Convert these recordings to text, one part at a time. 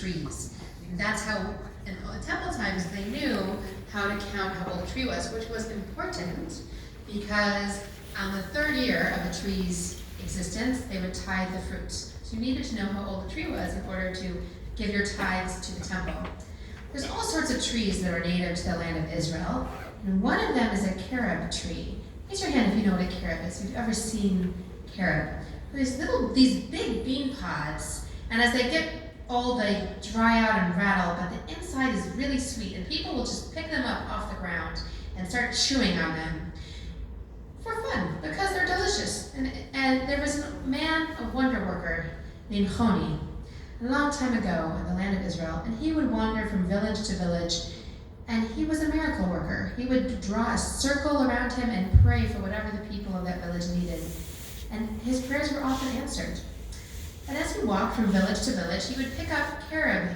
trees. And that's how, in temple times, they knew how to count how old a tree was, which was important because on the third year of a tree's existence, they would tithe the fruits. So you needed to know how old the tree was in order to give your tithes to the temple. There's all sorts of trees that are native to the land of Israel, and one of them is a carob tree. Raise your hand if you know what a carob is, if you've ever seen carob. These big bean pods, and as they get old, they dry out and rattle, but the inside is really sweet, and people will just pick them up off the ground and start chewing on them for fun, because they're delicious. And there was a man, a wonder worker, named Honi, a long time ago in the land of Israel, and he would wander from village to village, and he was a miracle worker. He would draw a circle around him and pray for whatever the people of that village needed, and his prayers were often answered. And as he walked from village to village, he would pick up carob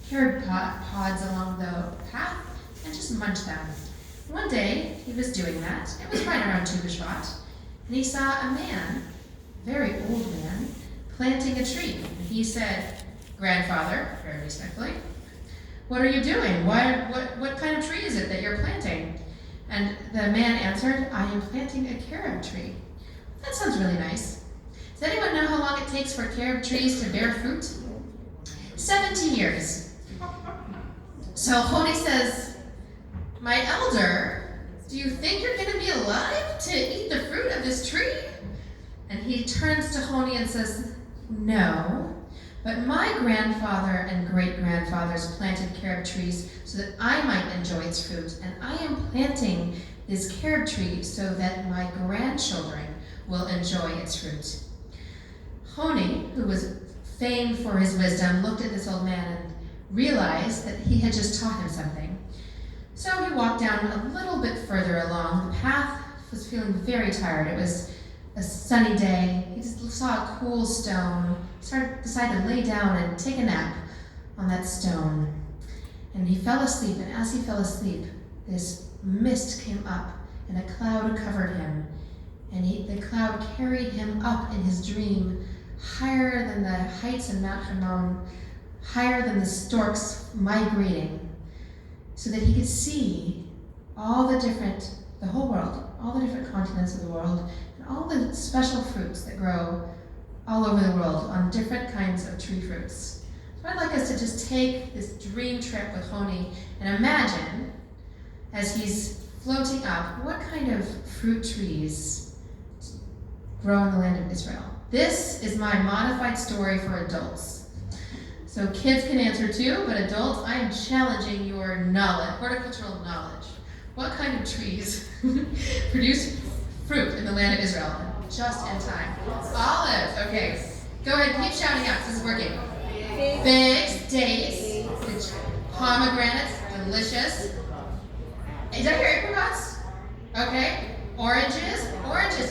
pods along the path and just munch them. One day, he was doing that. It was right around Tu B'Shvat, and he saw a man, a very old man, planting a tree. And he said, "Grandfather," very respectfully, "what are you doing? What kind of tree is it that you're planting?" And the man answered, "I am planting a carob tree." That sounds really nice. Does anyone know how long it takes for carob trees to bear fruit? 70 years. So Honi says, "My elder, do you think you're going to be alive to eat the fruit of this tree?" And he turns to Honi and says, "No, but my grandfather and great-grandfathers planted carob trees so that I might enjoy its fruit, and I am planting this carob tree so that my grandchildren will enjoy its fruit." Honi, who was famed for his wisdom, looked at this old man and realized that he had just taught him something. So he walked down a little bit further along. The path was feeling very tired. It was a sunny day. He just saw a cool stone. He decided to lay down and take a nap on that stone. And he fell asleep, and as he fell asleep, this mist came up, and a cloud covered him. And the cloud carried him up in his dream, higher than the heights of Mount Hermon, higher than the storks migrating, so that he could see the whole world, all the different continents of the world, and all the special fruits that grow all over the world on different kinds of tree fruits. So I'd like us to just take this dream trip with Honi and imagine, as he's floating up, what kind of fruit trees grow in the land of Israel. This is my modified story for adults. So kids can answer too, but adults, I am challenging your knowledge, horticultural knowledge. What kind of trees produce fruit in the land of Israel? Just in time. Olives, okay. Go ahead, keep shouting out, this is working. Figs, dates, pomegranates, delicious. Did I hear apricots? Okay. Oranges.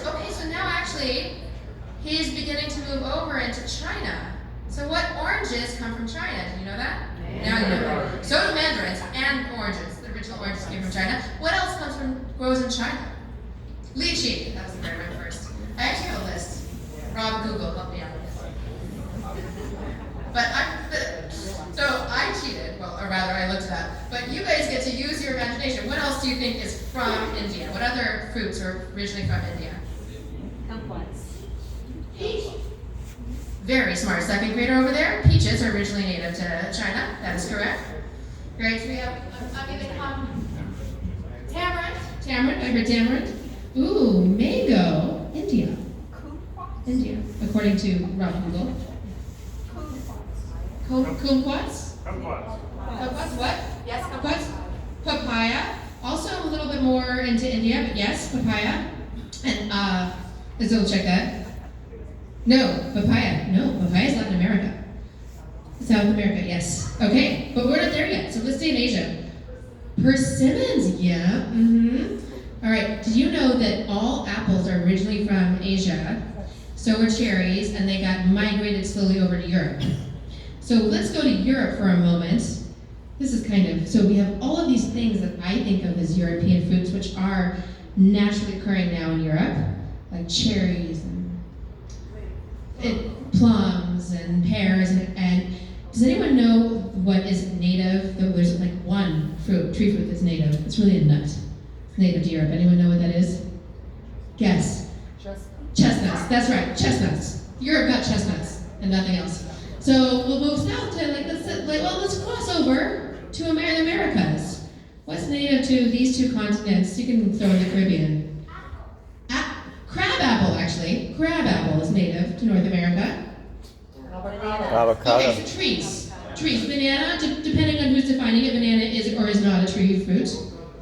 Okay, so now actually, he's beginning to move over into China. So what oranges come from China? Did you know that? Now you know. So do mandarins and oranges. The original oranges came from China. What else grows in China? Lychee. That was the very one first. I actually have a list. Rob Google helped me out with this. So I cheated. Well, or rather, I looked it up. But you guys get to use your imagination. What else do you think is from India? What other fruits are originally from India? Kumquats. Peach. Very smart. Second grader over there. Peaches are originally native to China. That is correct. Great. So we have tamarind. I heard tamarind. Ooh, mango. India. India, according to Rob Google. Kumquats? Kumquats, what? Yes, kumquats. Papaya. Also a little bit more into India, but yes, papaya. And let's double check that. No, papaya. No, papaya is Latin America. South America, yes. Okay, but we're not there yet, so let's stay in Asia. Persimmons, yeah. All right, did you know that all apples are originally from Asia? So were cherries, and they got migrated slowly over to Europe. So let's go to Europe for a moment. This is so we have all of these things that I think of as European fruits, which are naturally occurring now in Europe, like cherries and plums and pears, and Does anyone know what is native? There's like one tree fruit that's native. It's really a nut. It's native to Europe. Anyone know what that is? Guess. Chestnuts. That's right. Chestnuts. Europe got chestnuts and nothing else. So we'll move south to let's cross over to the Americas. What's native to these two continents? You can throw in the Caribbean. Crab apple, actually. Crab apple is native to North America. Avocado. Okay, so trees. Banana, depending on who's defining it, banana is or is not a tree fruit.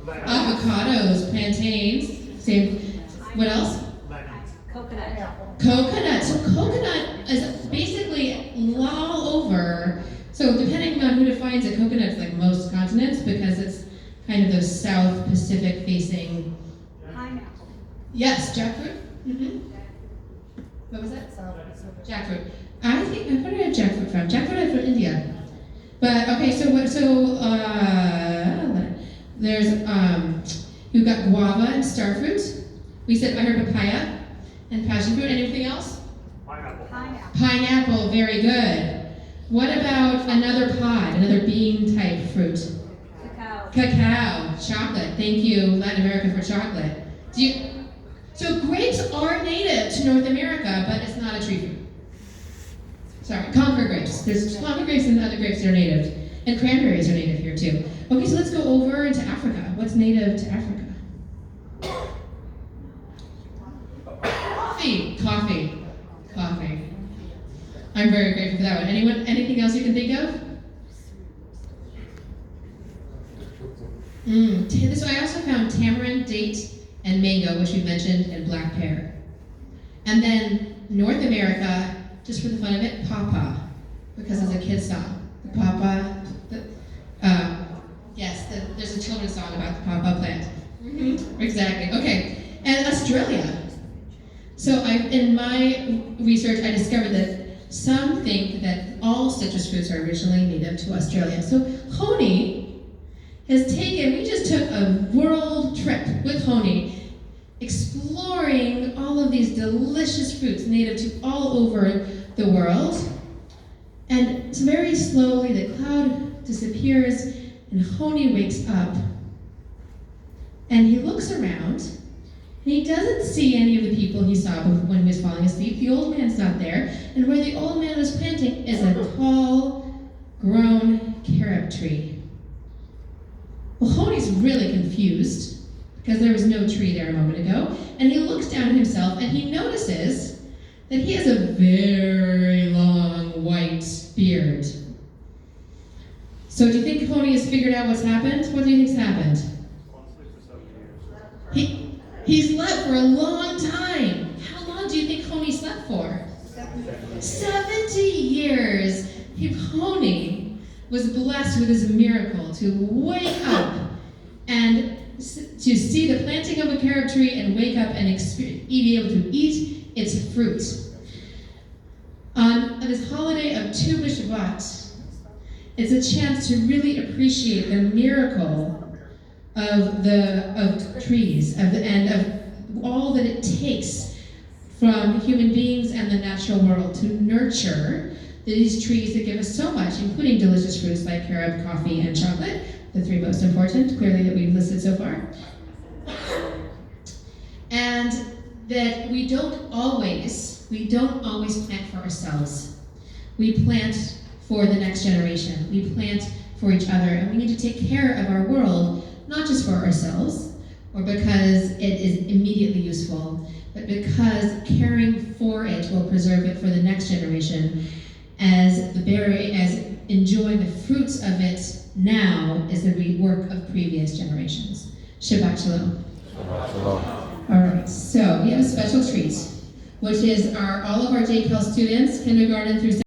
Avocados, plantains, same. What else? Coconut. Coconut. So coconut is basically all over. So depending on who defines it, coconut's like most continents because it's kind of those South Pacific facing. Pineapple. Yes, jackfruit. What was that? Jackfruit. I think where did I have jackfruit from? Jackfruit I have from India. But okay, there's we've got guava and starfruit. I heard papaya and passion fruit. Anything else? Pineapple, very good. What about another pod, another bean type fruit? Cacao, chocolate. Thank you, Latin America, for chocolate. So grapes are native to North America, but it's not a tree fruit. Sorry, Concord grapes. There's Concord grapes and other grapes that are native. And cranberries are native here too. Okay, so let's go over into Africa. What's native to Africa? Coffee. I'm very grateful for that one. Anyone, anything else you can think of? So I also found tamarind, date, and mango, which we mentioned, and black pear. And then North America, just for the fun of it, pawpaw, because it's a kid's song. The pawpaw. There's a children's song about the pawpaw plant. Exactly. Okay. And Australia. So in my research, I discovered that some think that all citrus fruits are originally native to Australia. So Honey we just took a world trip with Honey, exploring all of these delicious fruits native to all over the world. And very slowly the cloud disappears and Honey wakes up. And he looks around and he doesn't see any of the people he saw when he was falling asleep. The old man's not there. And where the old man was planting is a tall, grown carob tree. Well, Honey's really confused because there was no tree there a moment ago. And he looks down at himself and he notices that he has a very long white beard. So do you think Honey has figured out what's happened? What do you think's happened? He slept for a long time. How long do you think Honey slept for? 70 years. Honey was blessed with this miracle to wake up and to see the planting of a carob tree and wake up and be able to eat its fruit. On this holiday of Tu B'Shvat, it's a chance to really appreciate the miracle of trees and of all that it takes from human beings and the natural world to nurture these trees that give us so much, including delicious fruits like carob, coffee, and chocolate, the three most important, clearly, that we've listed so far. And that we don't always plant for ourselves. We plant for the next generation. We plant for each other, and we need to take care of our world, not just for ourselves, or because it is immediately useful, but because caring for it will preserve it for the next generation, as enjoying the fruits of it now is the work of previous generations. Shabbat Shalom. Shabbat Shalom. All right, so we have a special treat, which is all of our JCAL students, kindergarten through